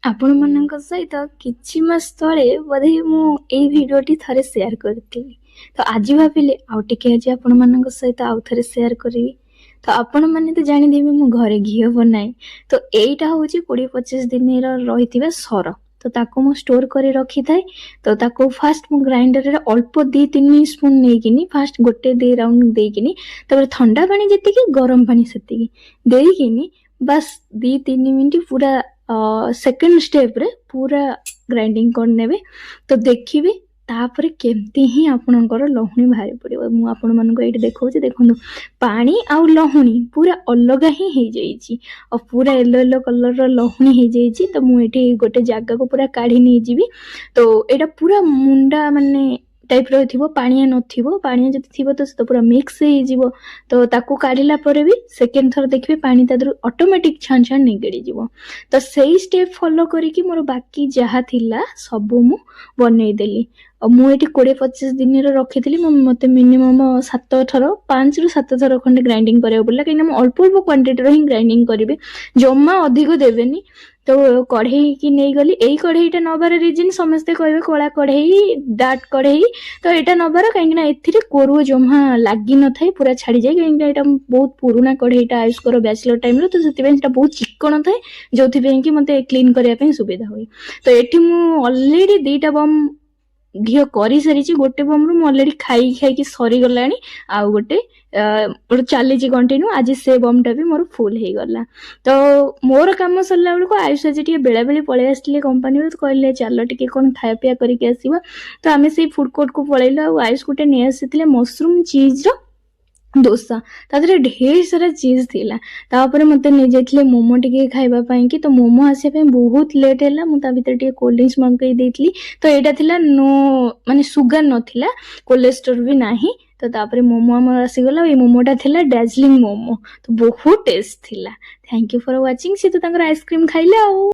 ଆପଣମାନଙ୍କ ସହିତ କିଛି ମାସ ତଳେ ବୋଧେ ମୁଁ ଏଇ ଭିଡ଼ିଓଟି ଥରେ ସେୟାର କରିଥିଲି। ତ ଆଜି ଭାବିଲି ଆଉ ଟିକେ ଆଜି ଆପଣମାନଙ୍କ ସହିତ ଆଉ ଥରେ ସେୟାର କରିବି। ତ ଆପଣମାନେ ତ ଜାଣିଥିବେ ମୁଁ ଘରେ ଘିଅ ବନାଏ। ତ ଏଇଟା ହେଉଛି 20-25 ଦିନର ରହିଥିବା ସର। ତ ତାକୁ ମୁଁ ଷ୍ଟୋର କରି ରଖିଥାଏ। ତ ତାକୁ ଫାଷ୍ଟ ମୁଁ ଗ୍ରାଇଣ୍ଡରରେ ଅଳ୍ପ 2-3 ସ୍ପୁନ୍ ନେଇକିନି ଫାଷ୍ଟ 1-2 ରାଉଣ୍ଡ ଦେଇକିନି ତାପରେ ଥଣ୍ଡା ପାଣି ଯେତିକି ଗରମ ପାଣି ସେତିକି ଦେଇକିନି ବାସ୍ 2-3 ମିନିଟ୍ ପୁରା ସେକେଣ୍ଡ ଷ୍ଟେପ୍ରେ ପୁରା ଗ୍ରାଇଣ୍ଡିଙ୍ଗ କରିନେବେ। ତ ଦେଖିବେ ତାପରେ କେମିତି ହିଁ ଆପଣଙ୍କର ଲହୁଣୀ ବାହାରି ପଡ଼ିବ। ମୁଁ ଆପଣମାନଙ୍କୁ ଏଇଠି ଦେଖଉଛି, ଦେଖନ୍ତୁ ପାଣି ଆଉ ଲହୁଣୀ ପୁରା ଅଲଗା ହିଁ ହେଇଯାଇଛି ଆଉ ପୁରା ୟେଲୋ କଲରର ଲହୁଣୀ ହେଇଯାଇଛି। ତ ମୁଁ ଏଠି ଗୋଟେ ଜାଗାକୁ ପୁରା କାଢ଼ି ନେଇଯିବି। ତ ଏଇଟା ପୁରା ମୁଣ୍ଡା ମାନେ ଟାଇପ୍ର ଥିବ, ପାଣିଆ ନଥିବ। ପାଣିଆ ଯଦି ଥିବ ତ ସେଟା ପୁରା ମିକ୍ସ ହେଇଯିବ। ତ ତାକୁ କାଢ଼ିଲା ପରେ ବି ସେକେଣ୍ଡ ଥର ଦେଖିବେ ପାଣି ତା ଦେହରୁ ଅଟୋମେଟିକ୍ ଛାଣ ଛାଣ ନିଗଡ଼ିଯିବ। ତ ସେଇ ଷ୍ଟେପ୍ ଫଲୋ କରିକି ମୋର ବାକି ଯାହା ଥିଲା ସବୁ ମୁଁ ବନେଇଦେଲି। ଆଉ ମୁଁ ଏଠି 20-25 ଦିନର ରଖିଥିଲି। ମୋତେ ମିନିମମ୍ 5ରୁ 7 ଥର ଖଣ୍ଡେ ଗ୍ରାଇଣ୍ଡିଙ୍ଗ କରିବାକୁ ପଡ଼ିଲା, କାହିଁକିନା ମୁଁ ଅଳ୍ପ କ୍ୱାଣ୍ଟିଟିର ହିଁ ଗ୍ରାଇଣ୍ଡିଙ୍ଗ କରିବି, ଜମା ଅଧିକ ଦେବେନି। ତ କଢ଼େଇକି ନେଇଗଲି। ଏଇ କଢ଼େଇଟା ନେବାର ରିଜନ୍ ସମସ୍ତେ କହିବେ କଳା କଢ଼େଇ, ଡାର୍କ କଢ଼େଇ। ତ ଏଇଟା ନେବାର କାହିଁକିନା ଏଥିରେ କୋରୁଅ ଜମା ଲାଗିନଥାଏ, ପୁରା ଛାଡ଼ିଯାଏ। କାହିଁକିନା ଏଇଟା ବହୁତ ପୁରୁଣା କଢ଼େଇଟା ଆୟୁଷଙ୍କର ବ୍ୟାଚଲର ଟାଇମ୍ର, ତ ସେଥିପାଇଁ ସେଟା ବହୁତ ଚିକ୍କଣ ଥାଏ, ଯୋଉଥିପାଇଁ କି ମୋତେ କ୍ଲିନ୍ କରିବା ପାଇଁ ସୁବିଧା ହୁଏ। ତ ଏଠି ମୁଁ ଅଲରେଡ଼ି 2ଟା ବମ୍ ଘିଅ କରିସାରିଛି। ଗୋଟେ ବମ୍ରୁ ମୁଁ ଅଲରେଡ଼ି ଖାଇକି ସରିଗଲାଣି, ଆଉ ଗୋଟେ ଚାଲିଛି କଣ୍ଟିନ୍ୟୁ। ଆଜି ସେ ବମ୍ଟା ବି ମୋର ଫୁଲ୍ ହେଇଗଲା। ତ ମୋର କାମ ସରିଲା ବେଳକୁ ଆୟୁଷ ଆଜି ଟିକେ ବେଳାବେଳି ପଳେଇ ଆସିଥିଲେ କମ୍ପାନୀରୁ। କହିଲେ ଚାଲ ଟିକେ କ'ଣ ଖାଇବା ପିଇବା କରିକି ଆସିବା। ତ ଆମେ ସେଇ ଫୁଡ୍ କୋର୍ଟକୁ ପଳେଇଲୁ। ଆଉ ଆୟୁଷ ଗୋଟେ ନେଇ ଆସିଥିଲେ ମସରୁମ୍ ଚିଜ୍ର ଦୋସା, ତା ଦେହରେ ଢେର ସାରା ଚିଜ୍ ଥିଲା। ତାପରେ ମୋତେ ନେଇଯାଇଥିଲେ ମୋମୋ ଟିକେ ଖାଇବା ପାଇଁ କି। ତ ମୋମୋ ଆସିବା ପାଇଁ ବହୁତ ଲେଟ୍ ହେଲା। ମୁଁ ତା ଭିତରେ ଟିକେ କୋଲ୍ଡ ଡ୍ରିଙ୍କସ୍ ମଗେଇ ଦେଇଥିଲି। ତ ଏଇଟା ଥିଲା ମାନେ ସୁଗାର ନଥିଲା, କୋଲେଷ୍ଟ୍ରଲ୍ ବି ନାହିଁ। ତ ତାପରେ ମୋମୋ ଆମର ଆସିଗଲା। ଏଇ ମୋମୋଟା ଥିଲା ଡାର୍ଜିଲିଂ ମୋମୋ। ତ ବହୁତ ଟେଷ୍ଟ ଥିଲା। Thank you for watching. ସେ ତ ତାଙ୍କର ଆଇସ୍କ୍ରିମ୍ ଖାଇଲେ ଆଉ।